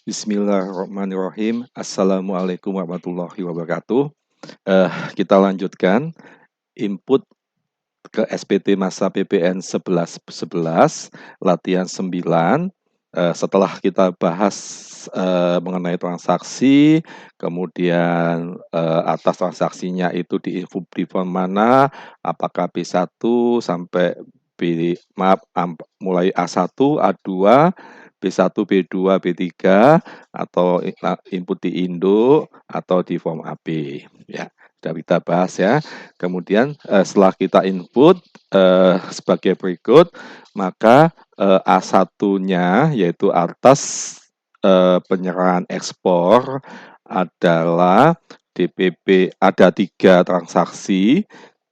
Bismillahirrahmanirrahim. Assalamualaikum warahmatullahi wabarakatuh. Kita lanjutkan input ke SPT masa PPN 11 latihan 9. Setelah kita bahas mengenai transaksi, kemudian atas transaksinya itu di form mana, apakah B1 sampai mulai A1, A2, B1, B2, B3, atau input di induk atau di form AB. Ya, sudah kita bahas ya. Kemudian setelah kita input sebagai berikut, maka A1-nya yaitu atas penyerahan ekspor adalah DPP ada 3 transaksi,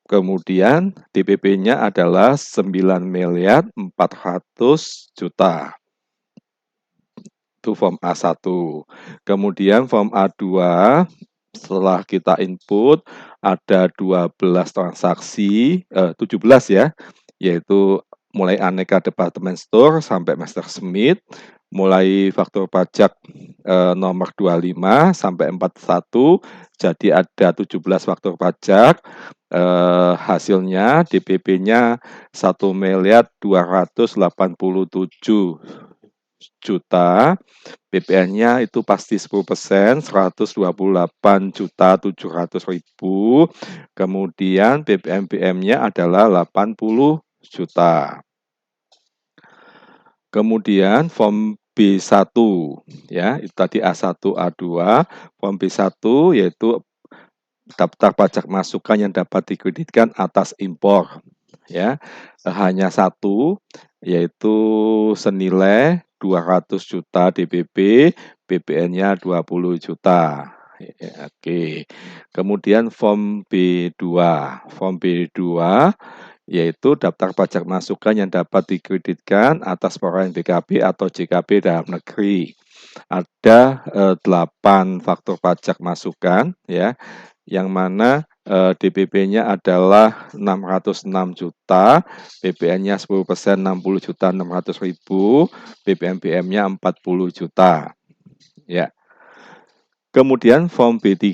kemudian DPP-nya adalah 9.400.000.000. Itu form A1. Kemudian form A2 setelah kita input ada 12 transaksi, 17 ya, yaitu mulai aneka department store sampai Master Smith, mulai faktur pajak nomor 25 sampai 41, jadi ada 17 faktur pajak. Hasilnya DPP-nya 1.287.000.000, PPN-nya itu pasti 10%, 128.700.000. Kemudian BPM-nya adalah 80 juta. Kemudian form B1 ya, itu tadi A1, A2, form B1 yaitu daftar pajak masukan yang dapat dikreditkan atas impor ya. Hanya satu, yaitu senilai 200 juta DPP, BPN-nya 20 juta. Oke. Kemudian form B2. Form B2 yaitu daftar pajak masukan yang dapat dikreditkan atas perolehan BKB atau JKB dalam negeri. Ada 8 faktor pajak masukan ya, yang mana DPP-nya adalah 606 juta, BPN-nya 10%, 60 juta 600.000, BPM-nya 40 juta. Ya. Kemudian form B3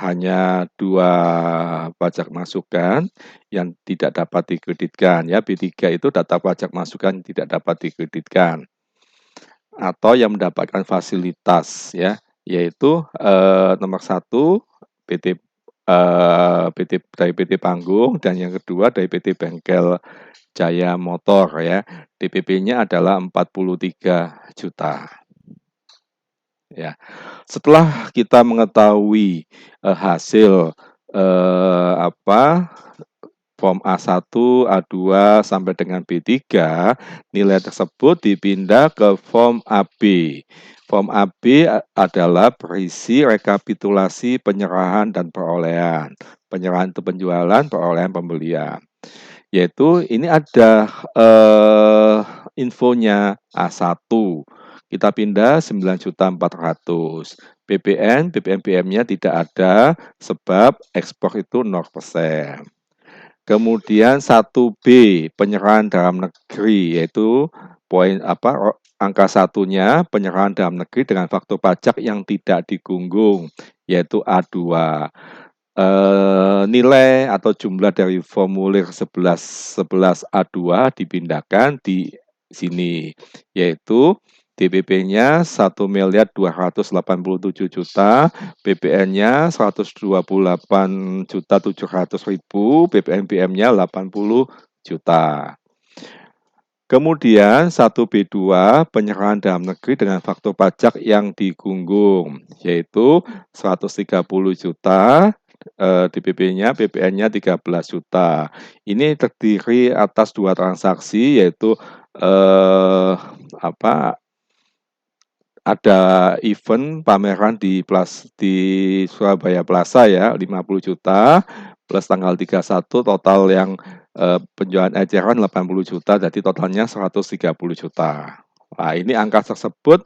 hanya 2 pajak masukan yang tidak dapat dikreditkan ya. B3 itu data pajak masukan yang tidak dapat dikreditkan atau yang mendapatkan fasilitas ya, yaitu nomor 1 PT dari PT Panggung, dan yang kedua dari PT Bengkel Jaya Motor ya. DPP-nya adalah 43 juta. Ya. Setelah kita mengetahui hasil form A1, A2 sampai dengan B3, nilai tersebut dipindah ke form AB. Form AB adalah berisi rekapitulasi penyerahan dan perolehan. Penyerahan itu penjualan, perolehan pembelian. Yaitu ini ada infonya A1. Kita pindah 9.400.000. BPM-nya tidak ada sebab ekspor itu 0%. Kemudian 1B, penyerahan dalam negeri, yaitu angka satunya penyerahan dalam negeri dengan faktur pajak yang tidak digunggung, yaitu A2. Nilai atau jumlah dari formulir 11 A2 dipindahkan di sini, yaitu DPP-nya 1.287.000.000, BPN-nya 128.700.000, BPM-nya 80 juta. Kemudian 1B2 penyerahan dalam negeri dengan faktur pajak yang digunggung, yaitu 130 juta, DPP-nya, BPN-nya 13 juta. Ini terdiri atas 2 transaksi, yaitu ada event pameran di Surabaya Plaza ya, 50 juta plus tanggal 31, total yang penjualan eceran 80 juta, jadi totalnya 130 juta. Nah, ini angka tersebut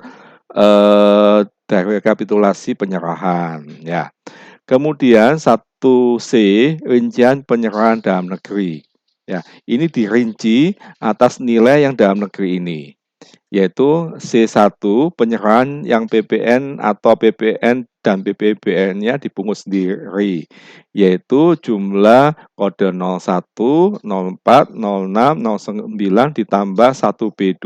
dari rekapitulasi penyerahan ya. Kemudian 1C, rincian penyerahan dalam negeri. Ya, ini dirinci atas nilai yang dalam negeri ini. yaitu C1 penyerahan yang PPN atau PPN dan PPBN-nya dipungut sendiri, yaitu jumlah kode 01, 04, 06, 09 ditambah 1B2.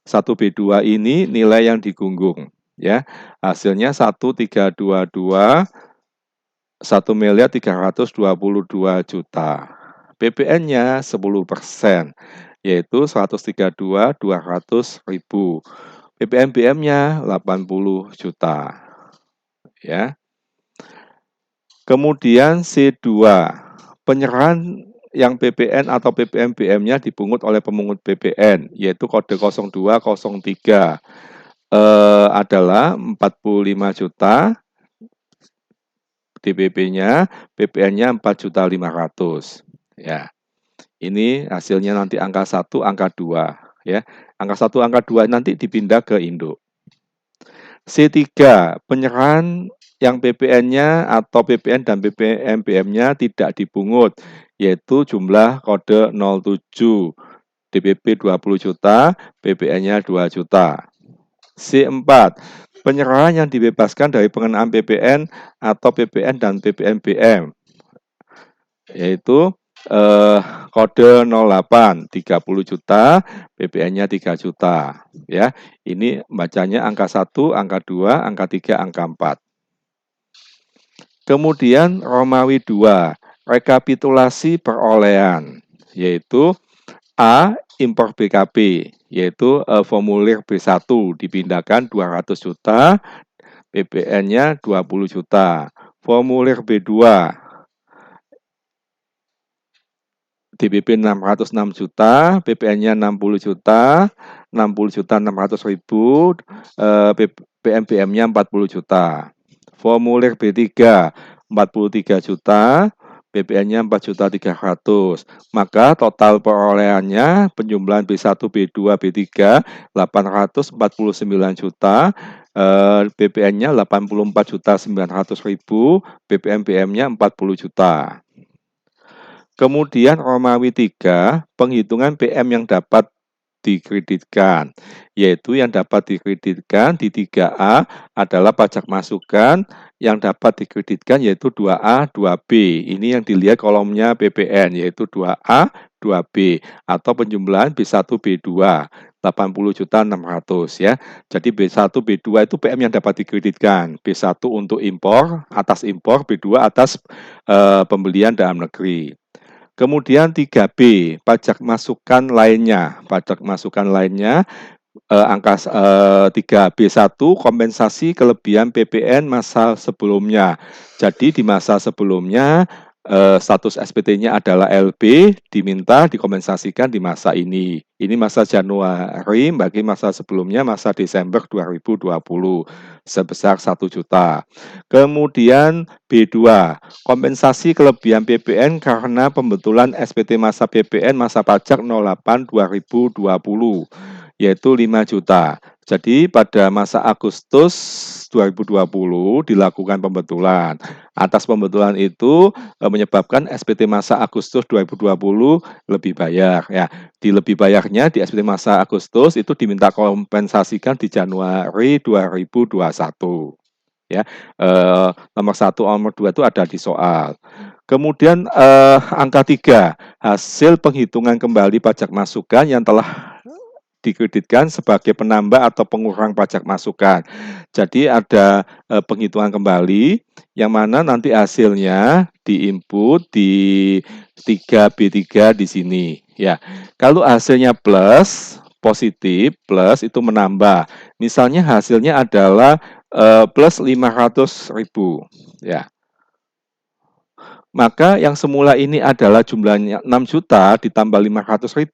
1B2 ini nilai yang digunggung, ya. Hasilnya 1322 1.322.000.000. PPN-nya 10%, yaitu 132.200.000. PPNBM-nya 80 juta, ya. Kemudian C2, penyerahan yang PPN atau PPNBM-nya dipungut oleh pemungut PPN, yaitu kode 0203 adalah 45 juta, DPP-nya, PPN-nya 4.500.000, ya. Ini hasilnya nanti angka 1, angka 2, ya. Angka 1, angka 2 nanti dipindah ke induk. C3, penyerahan yang PPN-nya atau PPN dan PPNBM-nya tidak dipungut, yaitu jumlah kode 07, DPP 20 juta, PPN-nya 2 juta. C4, penyerahan yang dibebaskan dari pengenaan PPN atau PPN dan PPNBM, yaitu kode 08, 30 juta, PPN-nya 3 juta. Ya, ini bacanya angka 1, angka 2, angka 3, angka 4. Kemudian Romawi 2, rekapitulasi perolehan, yaitu A, impor BKP, yaitu formulir B1 dipindahkan 200 juta, PPN-nya 20 juta. Formulir B2, DPP 606 juta, PPN-nya 60 juta, 60 juta 600.000, PMBM-nya 40 juta. Formulir B3, 43 juta, PPN-nya 4.300.000. Maka total perolehannya penjumlahan B1, B2, B3 849 juta, PPN-nya 84.900.000, PPNBM-nya 40 juta. Kemudian Romawi 3, penghitungan PM yang dapat dikreditkan, yaitu yang dapat dikreditkan di 3A adalah pajak masukan, yang dapat dikreditkan yaitu 2A, 2B. Ini yang dilihat kolomnya PPN, yaitu 2A, 2B, atau penjumlahan B1, B2, 80.600.000 ya. Jadi B1, B2 itu PM yang dapat dikreditkan. B1 untuk impor, atas impor, B2 atas pembelian dalam negeri. Kemudian 3B, pajak masukan lainnya. Pajak masukan lainnya angka 3B1 kompensasi kelebihan PPN masa sebelumnya. Jadi di masa sebelumnya status SPT-nya adalah LB, diminta dikompensasikan di masa ini. Ini masa Januari bagi masa sebelumnya masa Desember 2020 sebesar 1 juta. Kemudian B2, kompensasi kelebihan PPN karena pembetulan SPT masa PPN masa pajak 08 2020 yaitu 5 juta. Jadi pada masa Agustus 2020 dilakukan pembetulan. Atas pembetulan itu menyebabkan SPT masa Agustus 2020 lebih bayar ya. Di lebih bayarnya di SPT masa Agustus itu diminta kompensasikan di Januari 2021. Ya. Nomor 1 nomor 2 itu ada di soal. Kemudian angka 3, hasil penghitungan kembali pajak masukan yang telah dikreditkan sebagai penambah atau pengurang pajak masukan. Jadi ada penghitungan kembali yang mana nanti hasilnya diinput di 3B3 di sini ya. Kalau hasilnya plus, positif, plus itu menambah. Misalnya hasilnya adalah plus 500.000 ya. Maka yang semula ini adalah jumlahnya 6 juta ditambah 500.000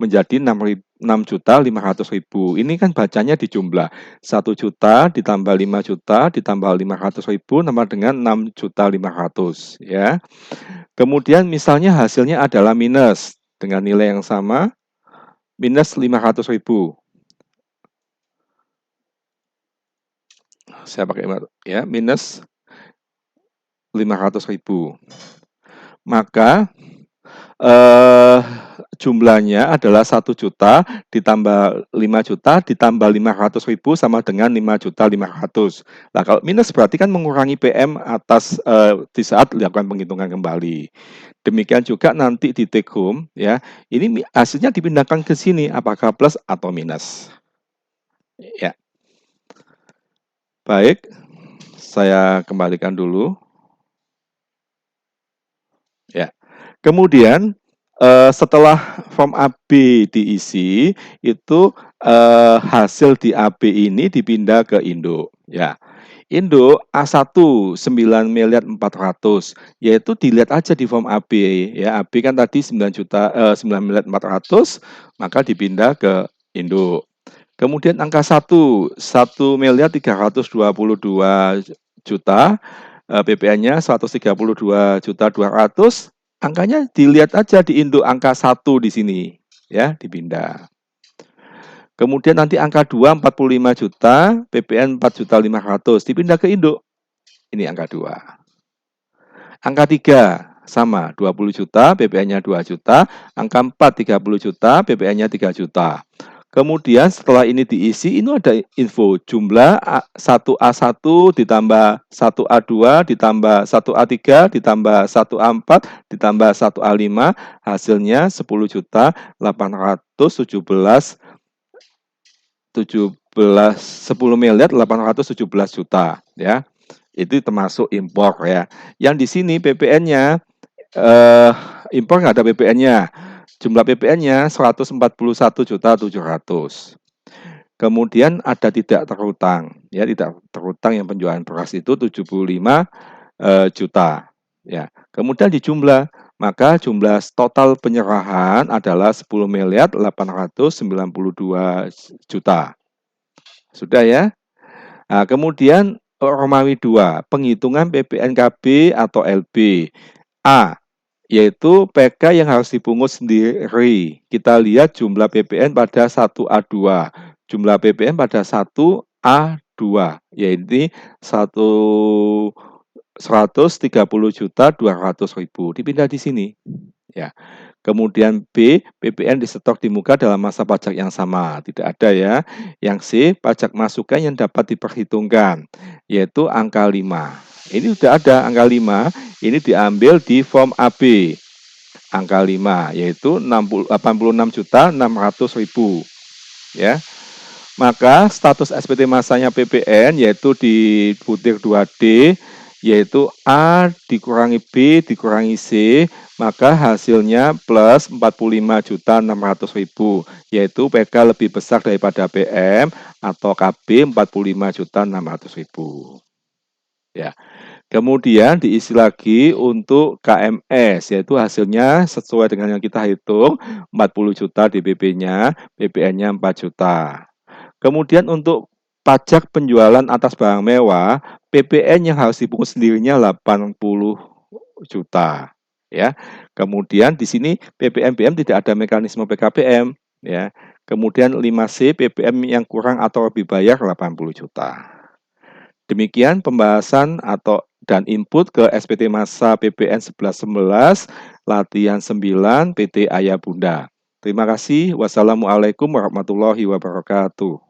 menjadi 6.500.000. Ini kan bacanya dijumlah 1 juta ditambah 5 juta ditambah 500.000 sama dengan 6.500.000 ya. Kemudian misalnya hasilnya adalah minus dengan nilai yang sama minus 500.000. Saya pakai ya minus 500.000. Maka eh, jumlahnya adalah 1 juta ditambah 5 juta ditambah 500.000 sama dengan 5.500.000. Nah, kalau minus berarti kan mengurangi PM atas di saat dilakukan penghitungan kembali. Demikian juga nanti di take home ya. Ini hasilnya dipindahkan ke sini apakah plus atau minus. Ya. Baik. Saya kembalikan dulu. Ya. Kemudian setelah form AB diisi, itu hasil di AB ini dipindah ke induk. Ya, induk A1 9.400.000, yaitu dilihat aja di form AB. Ya, AB kan tadi 9.400.000, maka dipindah ke induk. Kemudian angka 1.322.000.000, PPN-nya 132.200.000, angkanya dilihat aja di induk angka 1 di sini, ya, dipindah. Kemudian nanti angka 2 45 juta, PPN 4.500.000, dipindah ke induk. Ini angka 2. Angka 3 sama 20 juta, PPN-nya 2 juta, angka 4 30 juta, PPN-nya 3 juta. Kemudian setelah ini diisi, ini ada info jumlah 1A1 ditambah 1A2 ditambah 1A3 ditambah 1A4 ditambah 1A5, hasilnya 10.817 ya. Itu termasuk impor ya. Yang di sini PPN-nya impor nggak ada PPN-nya. Jumlah PPN-nya 141.700.000. Kemudian ada tidak terhutang, ya, tidak terhutang yang penjualan beras itu 75 juta. Ya. Kemudian dijumlah, maka jumlah total penyerahan adalah 10.892.000.000. Sudah ya? Nah, kemudian Romawi 2, penghitungan PPNKB atau LB. A, yaitu PK yang harus dipungut sendiri. Kita lihat jumlah PPN pada 1A2. Jumlah PPN pada 1A2, yaitu 130.200.000. Dipindah di sini. Ya. Kemudian B, PPN disetor di muka dalam masa pajak yang sama. Tidak ada ya. Yang C, pajak masukan yang dapat diperhitungkan, yaitu angka 5. Ini sudah ada angka 5, ini diambil di form AB. Angka 5, yaitu 86.600.000. Ya. Maka status SPT masanya PPN yaitu di butir 2D, yaitu A dikurangi B dikurangi C, maka hasilnya plus 45.600.000, yaitu PK lebih besar daripada PM atau KB 45.600.000. Ya. Kemudian diisi lagi untuk KMS, yaitu hasilnya sesuai dengan yang kita hitung, 40 juta DPP-nya, PPN-nya 4 juta. Kemudian untuk pajak penjualan atas barang mewah, PPN yang harus dipungut sendirinya 80 juta. Ya. Kemudian di sini PPN-PM tidak ada mekanisme PKPM. Ya. Kemudian 5C, PPM yang kurang atau lebih bayar 80 juta. Demikian pembahasan dan input ke SPT Masa PPN 1111 Latihan 9 PT Ayah Bunda. Terima kasih. Wassalamualaikum warahmatullahi wabarakatuh.